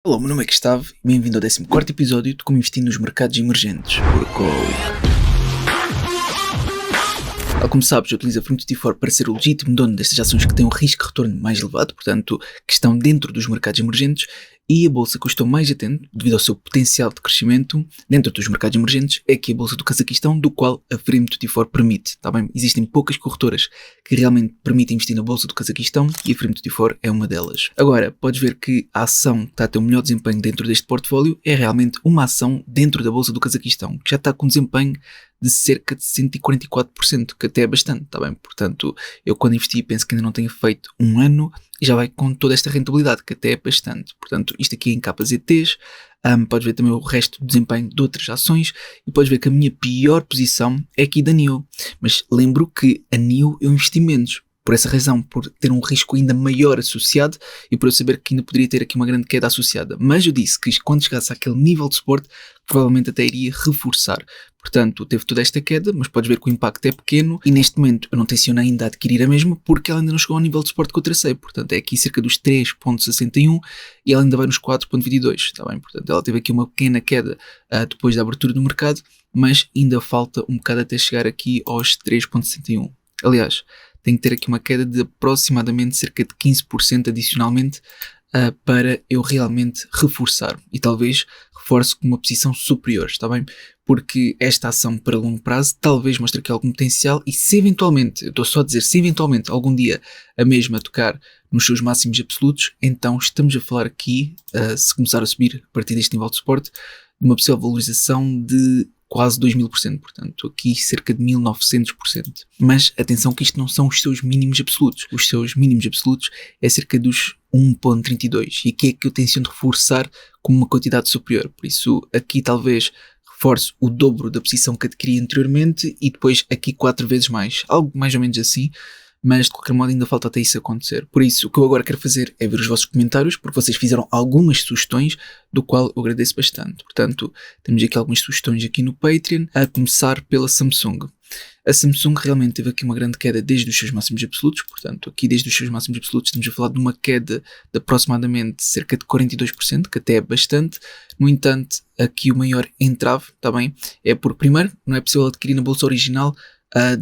Olá, meu nome é Gustavo e bem-vindo ao 14º episódio de Como Investir nos Mercados Emergentes, por Cole. Como sabes, eu utilizo a Firm24 para ser o legítimo dono destas ações que têm um risco de retorno mais elevado, portanto, que estão dentro dos mercados emergentes, e a bolsa que eu estou mais atento, devido ao seu potencial de crescimento dentro dos mercados emergentes, é que a bolsa do Cazaquistão, do qual a Firm24 permite, tá bem? Existem poucas corretoras que realmente permitem investir na bolsa do Cazaquistão e a Firm24 é uma delas. Agora, podes ver que a ação que está a ter o melhor desempenho dentro deste portfólio é realmente uma ação dentro da bolsa do Cazaquistão, que já está com desempenho de cerca de 144%, que até é bastante, tá bem? Portanto, eu quando investi penso que ainda não tenho feito um ano e já vai com toda esta rentabilidade, que até é bastante. Portanto, isto aqui é em KZTs, podes ver também o resto do desempenho de outras ações e podes ver que a minha pior posição é aqui da NIO. Mas lembro que a NIO eu investi menos. Por essa razão, por ter um risco ainda maior associado e por eu saber que ainda poderia ter aqui uma grande queda associada. Mas eu disse que quando chegasse àquele nível de suporte, provavelmente até iria reforçar. Portanto, teve toda esta queda, mas podes ver que o impacto é pequeno e neste momento eu não tenciono ainda adquirir a mesma porque ela ainda não chegou ao nível de suporte que eu tracei. Portanto, é aqui cerca dos 3.61 e ela ainda vai nos 4.22, está bem? Portanto, ela teve aqui uma pequena queda depois da abertura do mercado, mas ainda falta um bocado até chegar aqui aos 3.61. Aliás, tem que ter aqui uma queda de aproximadamente cerca de 15% adicionalmente para eu realmente reforçar e talvez reforce com uma posição superior, está bem? Porque esta ação para longo prazo talvez mostre aqui algum potencial e se eventualmente, eu estou só a dizer, se eventualmente algum dia a mesma tocar nos seus máximos absolutos, então estamos a falar aqui, se começar a subir a partir deste nível de suporte, de uma possível valorização de quase 2000%, portanto aqui cerca de 1900%. Mas atenção que isto não são os seus mínimos absolutos. Os seus mínimos absolutos é cerca dos 1.32 e aqui é que eu tenciono reforçar com uma quantidade superior. Por isso aqui talvez reforce o dobro da posição que adquiri anteriormente e depois aqui 4 vezes mais. Algo mais ou menos assim. Mas de qualquer modo ainda falta até isso acontecer. Por isso, o que eu agora quero fazer é ver os vossos comentários, porque vocês fizeram algumas sugestões, do qual eu agradeço bastante. Portanto, temos aqui algumas sugestões aqui no Patreon, a começar pela Samsung. A Samsung realmente teve aqui uma grande queda desde os seus máximos absolutos, portanto, aqui desde os seus máximos absolutos estamos a falar de uma queda de aproximadamente cerca de 42%, que até é bastante. No entanto, aqui o maior entrave, está bem, é porque primeiro, não é possível adquirir na bolsa original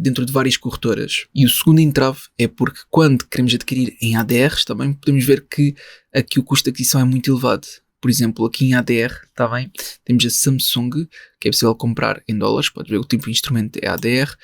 dentro de várias corretoras. E o segundo entrave é porque quando queremos adquirir em ADRs, também podemos ver que aqui o custo de aquisição é muito elevado. Por exemplo, aqui em ADR, está bem, temos a Samsung, que é possível comprar em dólares, pode ver o tipo de instrumento é ADR,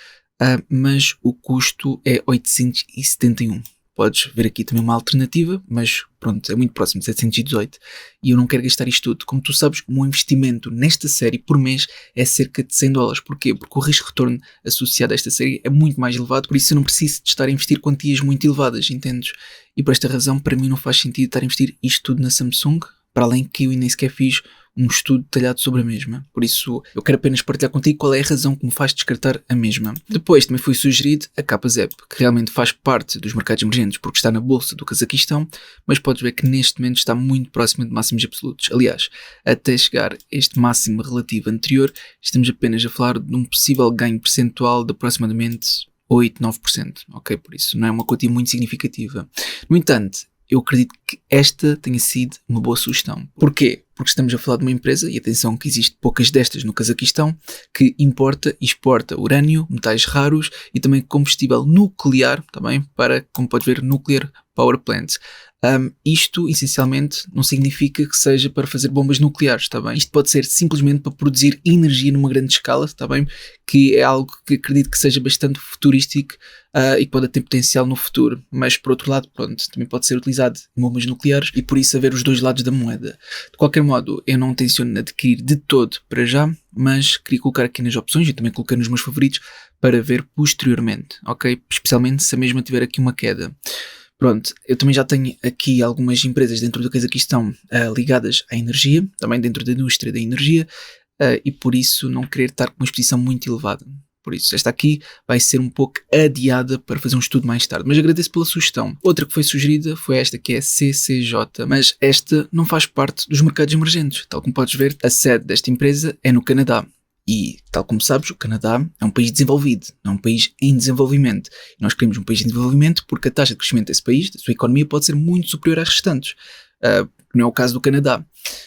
mas o custo é 871. Podes ver aqui também uma alternativa, mas pronto, é muito próximo, 718. E eu não quero gastar isto tudo. Como tu sabes, o meu investimento nesta série por mês é cerca de $100. Porquê? Porque o risco de retorno associado a esta série é muito mais elevado, por isso eu não preciso de estar a investir quantias muito elevadas, entendes? E por esta razão, para mim não faz sentido estar a investir isto tudo na Samsung, para além que eu nem sequer fiz um estudo detalhado sobre a mesma. Por isso, eu quero apenas partilhar contigo qual é a razão que me faz descartar a mesma. Depois também foi sugerido a KZEP, que realmente faz parte dos mercados emergentes porque está na bolsa do Cazaquistão, mas podes ver que neste momento está muito próximo de máximos absolutos. Aliás, até chegar a este máximo relativo anterior, estamos apenas a falar de um possível ganho percentual de aproximadamente 8, 9%. Ok? Por isso, não é uma quantia muito significativa. No entanto, eu acredito que esta tenha sido uma boa sugestão. Porquê? Porque estamos a falar de uma empresa, e atenção que existe poucas destas no Cazaquistão, que importa e exporta urânio, metais raros e também combustível nuclear, também para, como pode ver, nuclear power plants. Isto, essencialmente, não significa que seja para fazer bombas nucleares, está bem? Isto pode ser simplesmente para produzir energia numa grande escala, está bem? Que é algo que acredito que seja bastante futurístico e pode ter potencial no futuro. Mas, por outro lado, pronto, também pode ser utilizado em bombas nucleares e por isso haver os dois lados da moeda. De qualquer modo, eu não tenciono adquirir de todo para já, mas queria colocar aqui nas opções e também coloquei nos meus favoritos para ver posteriormente, ok? Especialmente se a mesma tiver aqui uma queda. Pronto, eu também já tenho aqui algumas empresas dentro do Cazaquistão ligadas à energia, também dentro da indústria da energia, e por isso não querer estar com uma exposição muito elevada. Por isso, esta aqui vai ser um pouco adiada para fazer um estudo mais tarde, mas agradeço pela sugestão. Outra que foi sugerida foi esta, que é a CCJ, mas esta não faz parte dos mercados emergentes. Tal como podes ver, a sede desta empresa é no Canadá. E, tal como sabes, o Canadá é um país desenvolvido, não é um país em desenvolvimento. E nós queremos um país em desenvolvimento porque a taxa de crescimento desse país, da sua economia, pode ser muito superior às restantes. que não é o caso do Canadá.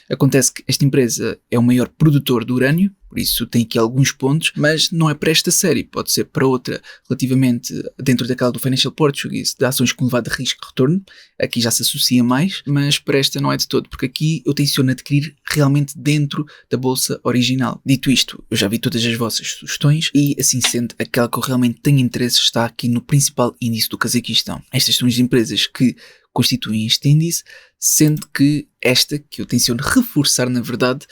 Acontece que esta empresa é o maior produtor de urânio, por isso tem aqui alguns pontos, mas não é para esta série, pode ser para outra, relativamente dentro daquela do Financial Portuguese, de ações com elevado risco de retorno, aqui já se associa mais, mas para esta não é de todo, porque aqui eu tenciono adquirir realmente dentro da bolsa original. Dito isto, eu já vi todas as vossas sugestões e, assim sendo, aquela que eu realmente tenho interesse está aqui no principal índice do Cazaquistão. Estas são as empresas que constituem este índice, sendo que esta, que eu tenciono reforçar na verdade,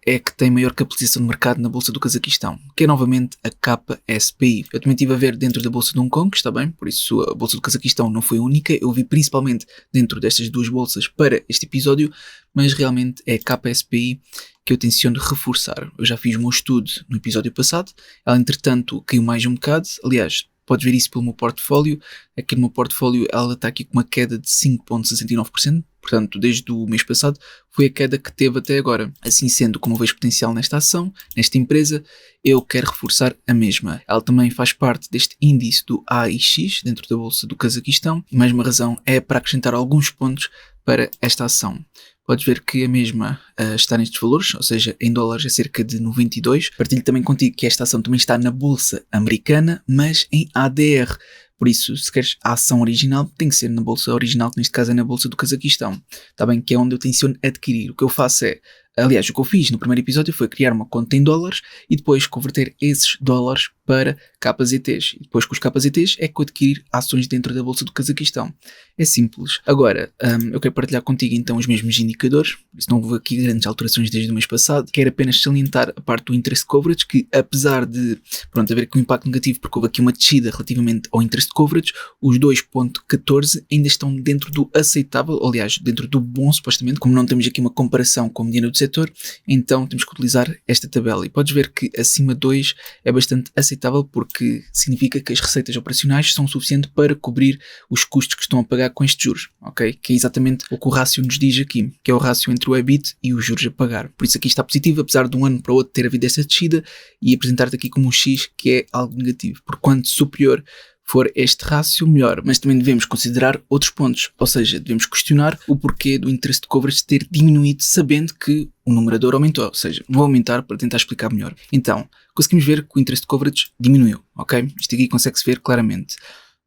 é que tem maior capitalização de mercado na Bolsa do Cazaquistão, que é novamente a KSPI. Eu também estive a ver dentro da Bolsa de Hong Kong, está bem, por isso a Bolsa do Cazaquistão não foi única, eu vi principalmente dentro destas duas bolsas para este episódio, mas realmente é a KSPI que eu tenciono reforçar. Eu já fiz o meu estudo no episódio passado, ela entretanto caiu mais um bocado, aliás, podes ver isso pelo meu portfólio. Aqui no meu portfólio ela está aqui com uma queda de 5,69%, portanto desde o mês passado foi a queda que teve até agora. Assim sendo, como eu vejo potencial nesta ação, nesta empresa, eu quero reforçar a mesma. Ela também faz parte deste índice do AIX dentro da Bolsa do Cazaquistão, e mais uma razão é para acrescentar alguns pontos para esta ação. Podes ver que a mesma está nestes valores, ou seja, em dólares é cerca de 92. Partilho também contigo que esta ação também está na bolsa americana, mas em ADR. Por isso, se queres a ação original, tem que ser na bolsa original, que neste caso é na bolsa do Cazaquistão. Está bem? Que é onde eu tenciono adquirir. O que eu faço é, aliás, o que eu fiz no primeiro episódio foi criar uma conta em dólares e depois converter esses dólares para KZTs. E depois com os KZTs é que eu adquirir ações dentro da bolsa do Cazaquistão. É simples. Agora, eu quero partilhar contigo então os mesmos indicadores, por isso não houve aqui grandes alterações desde o mês passado. Quero apenas salientar a parte do interest coverage, que apesar de, haver aqui um impacto negativo porque houve aqui uma descida relativamente ao interest coverage, os 2,14 ainda estão dentro do aceitável, aliás, dentro do bom supostamente, como não temos aqui uma comparação com a mediana do setor, então temos que utilizar esta tabela. E podes ver que acima de 2 é bastante aceitável porque significa que as receitas operacionais são suficientes para cobrir os custos que estão a pagar com estes juros, ok? Que é exatamente o que o rácio nos diz aqui, que é o rácio entre o EBIT e os juros a pagar. Por isso aqui está positivo, apesar de um ano para o outro ter havido esta descida e apresentar-te aqui como um X que é algo negativo. Por quanto superior for este rácio, melhor. Mas também devemos considerar outros pontos, ou seja, devemos questionar o porquê do interest coverage ter diminuído sabendo que o numerador aumentou, ou seja, vou aumentar para tentar explicar melhor. Então, conseguimos ver que o interest coverage diminuiu, ok? Isto aqui consegue-se ver claramente.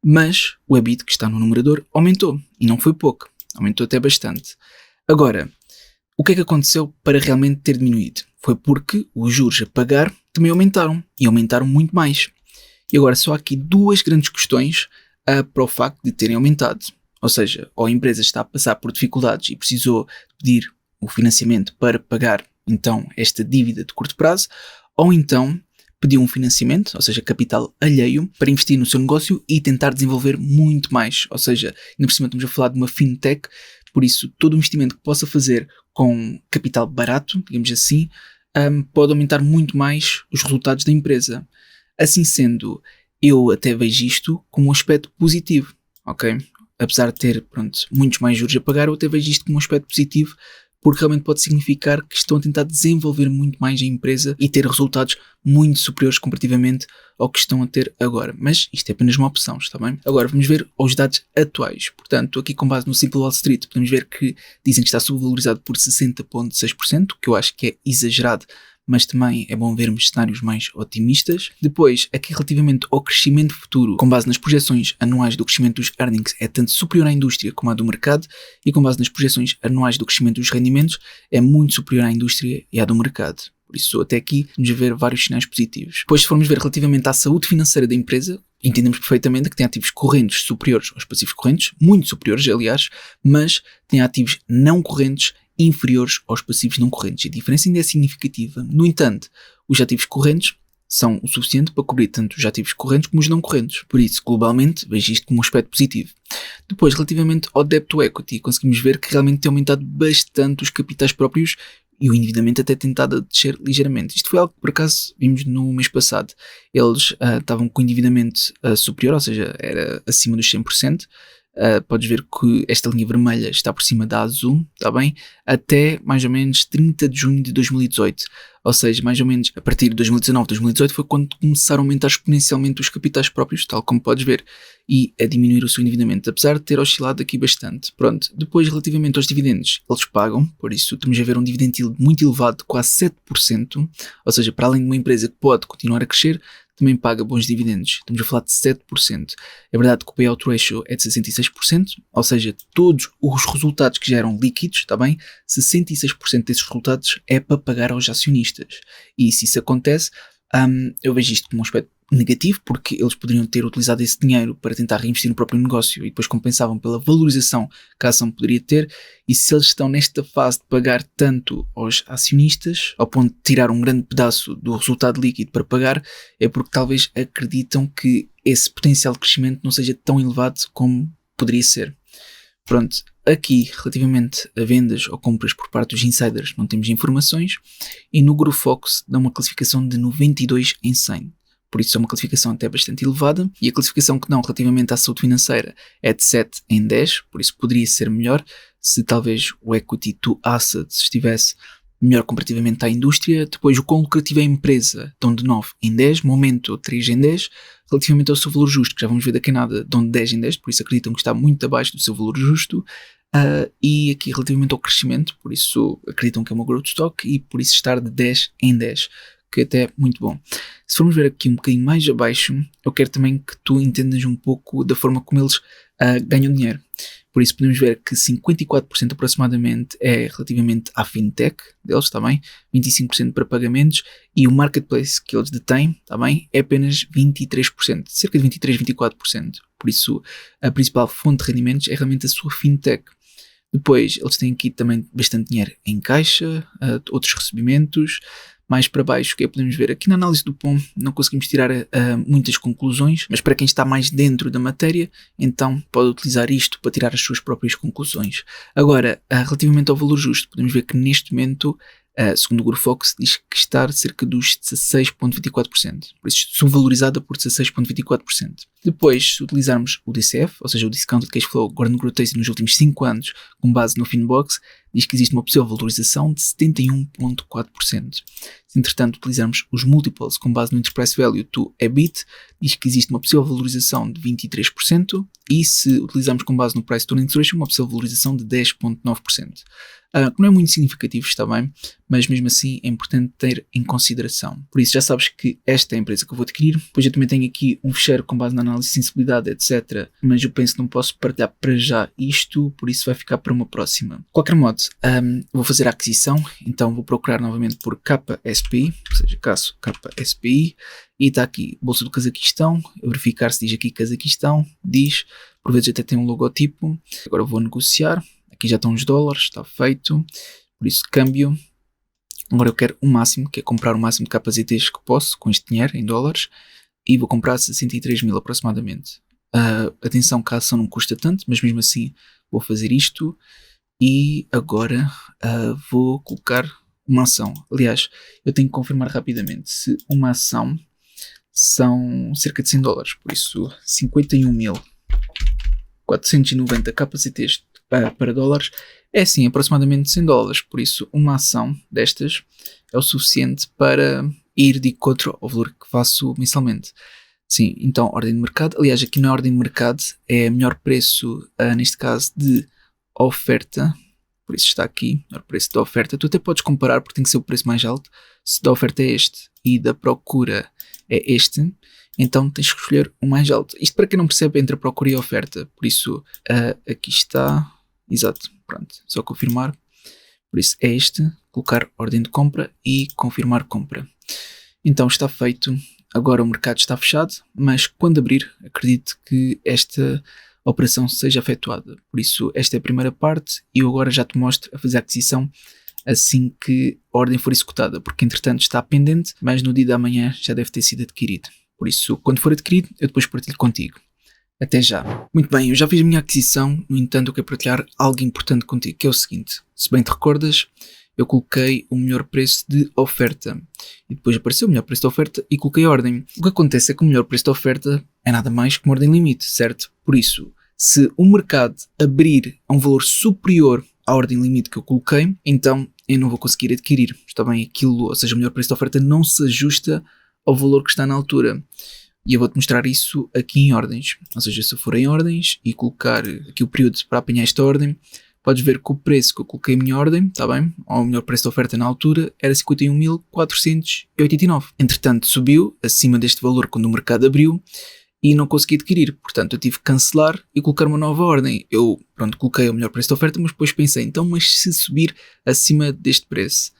Mas o EBIT que está no numerador aumentou, e não foi pouco, aumentou até bastante. Agora, o que é que aconteceu para realmente ter diminuído? Foi porque os juros a pagar também aumentaram, e aumentaram muito mais. E agora só há aqui duas grandes questões para o facto de terem aumentado. Ou seja, ou a empresa está a passar por dificuldades e precisou pedir o financiamento para pagar então esta dívida de curto prazo, ou então pediu um financiamento, ou seja, capital alheio, para investir no seu negócio e tentar desenvolver muito mais. Ou seja, ainda por cima estamos a falar de uma fintech, por isso todo o investimento que possa fazer com capital barato, digamos assim, pode aumentar muito mais os resultados da empresa. Assim sendo, eu até vejo isto como um aspecto positivo, ok? Apesar de ter, muitos mais juros a pagar, eu até vejo isto como um aspecto positivo, porque realmente pode significar que estão a tentar desenvolver muito mais a empresa e ter resultados muito superiores comparativamente ao que estão a ter agora. Mas isto é apenas uma opção, está bem? Agora vamos ver os dados atuais. Portanto, aqui com base no Simple Wall Street, podemos ver que dizem que está subvalorizado por 60,6%, que eu acho que é exagerado, mas também é bom vermos cenários mais otimistas. Depois, aqui relativamente ao crescimento futuro, com base nas projeções anuais do crescimento dos earnings, é tanto superior à indústria como à do mercado, e com base nas projeções anuais do crescimento dos rendimentos, é muito superior à indústria e à do mercado. Por isso, até aqui, vamos ver vários sinais positivos. Depois, se formos ver relativamente à saúde financeira da empresa, entendemos perfeitamente que tem ativos correntes superiores aos passivos correntes, muito superiores, aliás, mas tem ativos não correntes inferiores aos passivos não correntes. A diferença ainda é significativa. No entanto, os ativos correntes são o suficiente para cobrir tanto os ativos correntes como os não correntes. Por isso, globalmente, vejo isto como um aspecto positivo. Depois, relativamente ao debt to equity, conseguimos ver que realmente tem aumentado bastante os capitais próprios e o endividamento até tentado descer ligeiramente. Isto foi algo que, por acaso, vimos no mês passado. Eles estavam com endividamento superior, ou seja, era acima dos 100%, podes ver que esta linha vermelha está por cima da azul, está bem? Até mais ou menos 30 de junho de 2018. Ou seja, mais ou menos a partir de 2019, 2018 foi quando começaram a aumentar exponencialmente os capitais próprios, tal como podes ver, e a diminuir o seu endividamento, apesar de ter oscilado aqui bastante. Pronto, depois relativamente aos dividendos, eles pagam, por isso estamos a ver um dividend yield muito elevado, de quase 7%, ou seja, para além de uma empresa que pode continuar a crescer, também paga bons dividendos. Estamos a falar de 7%. É verdade que o payout ratio é de 66%, ou seja, todos os resultados que já eram líquidos, está bem? 66% desses resultados é para pagar aos acionistas. E se isso acontece, eu vejo isto como um aspecto negativo, porque eles poderiam ter utilizado esse dinheiro para tentar reinvestir no próprio negócio e depois compensavam pela valorização que a ação poderia ter. E se eles estão nesta fase de pagar tanto aos acionistas, ao ponto de tirar um grande pedaço do resultado líquido para pagar, é porque talvez acreditam que esse potencial de crescimento não seja tão elevado como poderia ser. Pronto, aqui relativamente a vendas ou compras por parte dos insiders não temos informações, e no GrowFox dá uma classificação de 92 em 100. Por isso é uma classificação até bastante elevada, e a classificação que não relativamente à saúde financeira é de 7 em 10, por isso poderia ser melhor se talvez o equity to assets estivesse melhor comparativamente à indústria. Depois o quão lucrativa é a empresa, dão de 9 em 10, momento 3 em 10, relativamente ao seu valor justo, que já vamos ver daqui a nada, dão de 10 em 10, por isso acreditam que está muito abaixo do seu valor justo. E aqui relativamente ao crescimento, por isso acreditam que é uma growth stock e por isso estar de 10 em 10, que até é muito bom. Se formos ver aqui um bocadinho mais abaixo, eu quero também que tu entendas um pouco da forma como eles ganham dinheiro. Por isso podemos ver que 54% aproximadamente é relativamente à fintech deles, está bem? 25% para pagamentos, e o marketplace que eles detêm, está bem? É apenas 23%, cerca de 23, 24%. Por isso a principal fonte de rendimentos é realmente a sua fintech. Depois eles têm aqui também bastante dinheiro em caixa, outros recebimentos. Mais para baixo, que podemos ver aqui na análise do POM, não conseguimos tirar muitas conclusões, mas para quem está mais dentro da matéria, então pode utilizar isto para tirar as suas próprias conclusões. Agora, relativamente ao valor justo, podemos ver que neste momento, segundo o GrowFox, diz que está cerca dos 16,24%, por isso subvalorizada por 16,24%. Depois, se utilizarmos o DCF, ou seja, o Discounted Cash Flow Gordon Growth Rate nos últimos 5 anos, com base no Finbox, diz que existe uma possível valorização de 71,4%. Se entretanto utilizarmos os multiples com base no Enterprise Value to EBIT, diz que existe uma possível valorização de 23%, e se utilizarmos com base no Price to Earnings Ratio, uma possível valorização de 10,9%. Não é muito significativo, está bem, mas mesmo assim é importante ter em consideração. Por isso já sabes que esta é a empresa que eu vou adquirir. Depois eu também tenho aqui um fecheiro com base na análise de sensibilidade, etc. Mas eu penso que não posso partilhar para já isto, por isso vai ficar para uma próxima. De qualquer modo, vou fazer a aquisição, então vou procurar novamente por KSPI, ou seja, caso KSPI, e está aqui Bolsa do Cazaquistão, eu verificar se diz aqui Cazaquistão, diz, por vezes até tem um logotipo. Agora vou negociar. Aqui já estão os dólares, está feito, por isso câmbio. Agora eu quero o máximo, que é comprar o máximo de KZTs que posso com este dinheiro em dólares, e vou comprar 63 mil aproximadamente. Atenção que a ação não custa tanto, mas mesmo assim vou fazer isto, e agora vou colocar uma ação. Aliás, eu tenho que confirmar rapidamente se uma ação são cerca de 100 dólares, por isso 51.490 KZTs para dólares é sim aproximadamente 100 dólares, por isso uma ação destas é o suficiente para ir de encontro ao valor que faço mensalmente. Sim, então ordem de mercado, aliás aqui na ordem de mercado é melhor preço, neste caso de oferta, por isso está aqui, melhor preço da oferta. Tu até podes comparar porque tem que ser o preço mais alto. Se da oferta é este e da procura é este, então tens que escolher o mais alto. Isto para quem não percebe entre a procura e a oferta, por isso aqui está, exato, pronto, só confirmar. Por isso é este, colocar ordem de compra e confirmar compra. Então está feito, agora o mercado está fechado, mas quando abrir acredito que esta operação seja efetuada. Por isso esta é a primeira parte e eu agora já te mostro a fazer a aquisição assim que a ordem for executada, porque entretanto está pendente, mas no dia da manhã já deve ter sido adquirido. Por isso, quando for adquirido, eu depois partilho contigo. Até já. Muito bem, eu já fiz a minha aquisição, no entanto eu quero partilhar algo importante contigo, que é o seguinte. Se bem te recordas, eu coloquei o melhor preço de oferta. E depois apareceu o melhor preço de oferta e coloquei a ordem. O que acontece é que o melhor preço de oferta é nada mais que uma ordem limite, certo? Por isso, Se o mercado abrir a um valor superior à ordem limite que eu coloquei, então eu não vou conseguir adquirir. Está bem? Aquilo, ou seja, o melhor preço de oferta não se ajusta ao valor que está na altura. E eu vou-te mostrar isso aqui em ordens. Ou seja, se eu for em ordens e colocar aqui o período para apanhar esta ordem, podes ver que o preço que eu coloquei em minha ordem, está bem? Ou o melhor preço de oferta na altura, era 51.489. Entretanto, subiu acima deste valor quando o mercado abriu e não consegui adquirir. Portanto, eu tive que cancelar e colocar uma nova ordem. Eu, coloquei o melhor preço de oferta, mas depois pensei, então, mas se subir acima deste preço,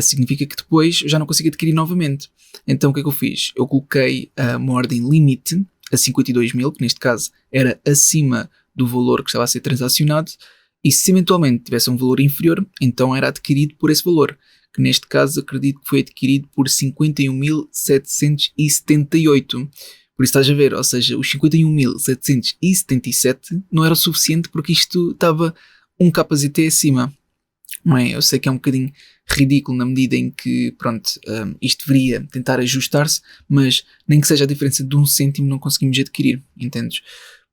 significa que depois eu já não consigo adquirir novamente. Então, o que é que eu fiz? Eu coloquei uma ordem limite a 52.000, que neste caso era acima do valor que estava a ser transacionado, e se eventualmente tivesse um valor inferior, então era adquirido por esse valor, que neste caso acredito que foi adquirido por 51.778. Por isso estás a ver, ou seja, os 51.777 não era o suficiente porque isto estava um KZT acima. Não é? Eu sei que é um bocadinho ridículo na medida em que, isto deveria tentar ajustar-se, mas nem que seja a diferença de 1 cêntimo não conseguimos adquirir, entendes?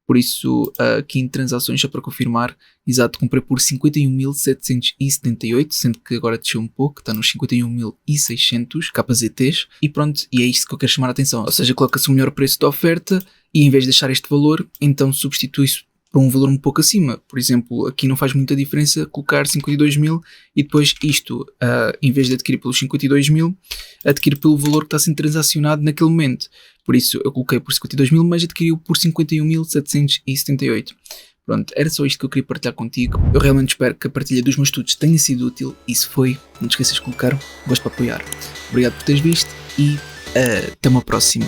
Por isso, aqui em transações, só para confirmar, exato, comprei por 51.778, sendo que agora desceu um pouco, está nos 51.600 KZTs, e pronto, e é isto que eu quero chamar a atenção. Ou seja, coloca-se o melhor preço da oferta, e em vez de deixar este valor, então substitui-se para um valor um pouco acima. Por exemplo, aqui não faz muita diferença colocar 52.000 e depois isto, em vez de adquirir pelos 52.000, adquire pelo valor que está sendo transacionado naquele momento. Por isso eu coloquei por 52.000, mas adquiriu por 51.778. Pronto, era só isto que eu queria partilhar contigo. Eu realmente espero que a partilha dos meus estudos tenha sido útil, e se foi, não te esqueças de colocar gosto para apoiar. Obrigado por teres visto e até uma próxima.